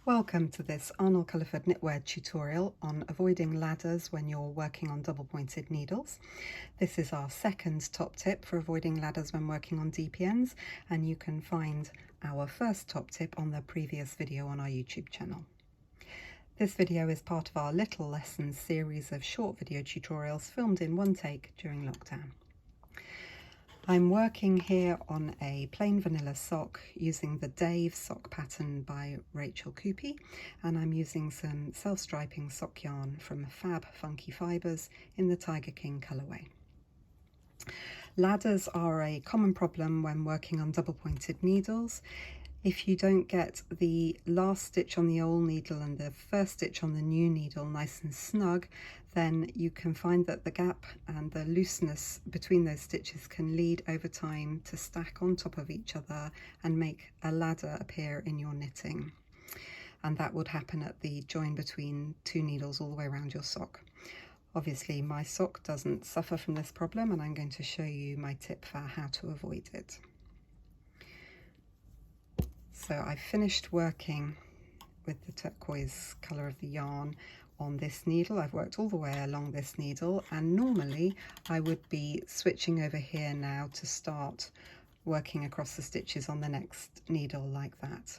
Welcome to this Arnall-Culliford knitwear tutorial on avoiding ladders when you're working on double pointed needles. This is our second top tip for avoiding ladders when working on DPNs, and you can find our first top tip on the previous video on our YouTube channel. This video is part of our Little Lessons series of short video tutorials filmed in one take during lockdown. I'm working here on a plain vanilla sock using the Dave sock pattern by Rachel Coopey, and I'm using some self-striping sock yarn from Fab Funky Fibres in the Tiger King colourway. Ladders are a common problem when working on double pointed needles. If you don't get the last stitch on the old needle and the first stitch on the new needle nice and snug, then you can find that the gap and the looseness between those stitches can lead over time to stack on top of each other and make a ladder appear in your knitting. And that would happen at the join between two needles all the way around your sock. Obviously my sock doesn't suffer from this problem, and I'm going to show you my tip for how to avoid it. So I finished working with the turquoise colour of the yarn on this needle. I've worked all the way along this needle, and normally I would be switching over here now to start working across the stitches on the next needle like that.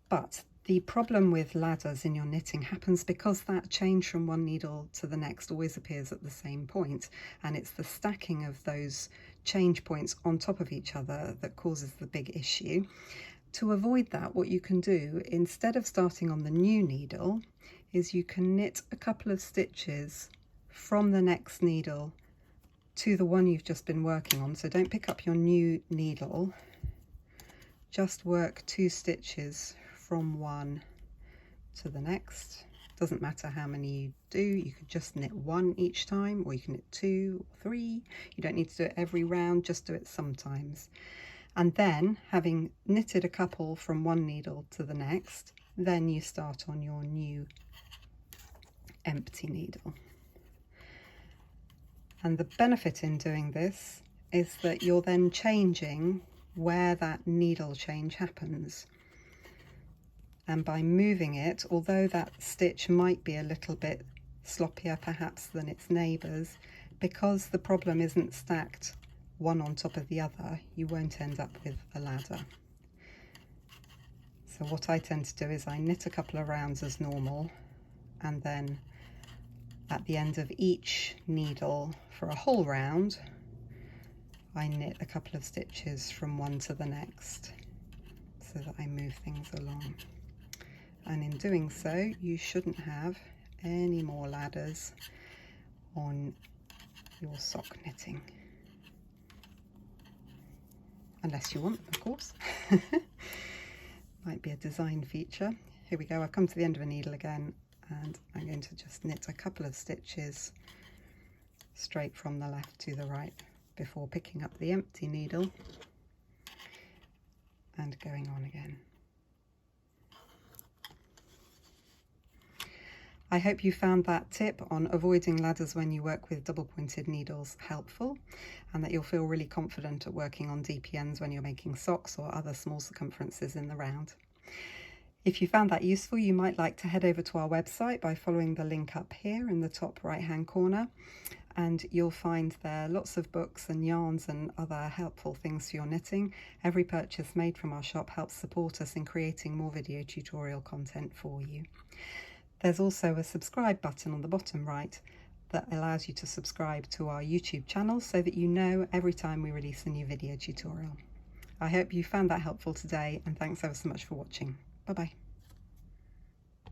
But the problem with ladders in your knitting happens because that change from one needle to the next always appears at the same point, and it's the stacking of those change points on top of each other that causes the big issue. To avoid that, what you can do instead of starting on the new needle is you can knit a couple of stitches from the next needle to the one you've just been working on. So don't pick up your new needle, just work 2 stitches from one to the next. Doesn't matter how many you do, you could just knit 1 each time, or you can knit 2 or 3. You don't need to do it every round, just do it sometimes. And then, having knitted a couple from one needle to the next, then you start on your new empty needle. And the benefit in doing this is that you're then changing where that needle change happens. And by moving it, although that stitch might be a little bit sloppier perhaps than its neighbours, because the problem isn't stacked one on top of the other, you won't end up with a ladder. So what I tend to do is I knit a couple of rounds as normal, and then at the end of each needle for a whole round I knit a couple of stitches from one to the next so that I move things along. And in doing so, you shouldn't have any more ladders on your sock knitting. Unless you want them, of course. Might be a design feature. Here we go, I've come to the end of a needle again, and I'm going to just knit a couple of stitches straight from the left to the right before picking up the empty needle and going on again. I hope you found that tip on avoiding ladders when you work with double pointed needles helpful, and that you'll feel really confident at working on DPNs when you're making socks or other small circumferences in the round. If you found that useful, you might like to head over to our website by following the link up here in the top right hand corner, and you'll find there lots of books and yarns and other helpful things for your knitting. Every purchase made from our shop helps support us in creating more video tutorial content for you. There's also a subscribe button on the bottom right that allows you to subscribe to our YouTube channel so that you know every time we release a new video tutorial. I hope you found that helpful today, and thanks ever so much for watching. Bye bye.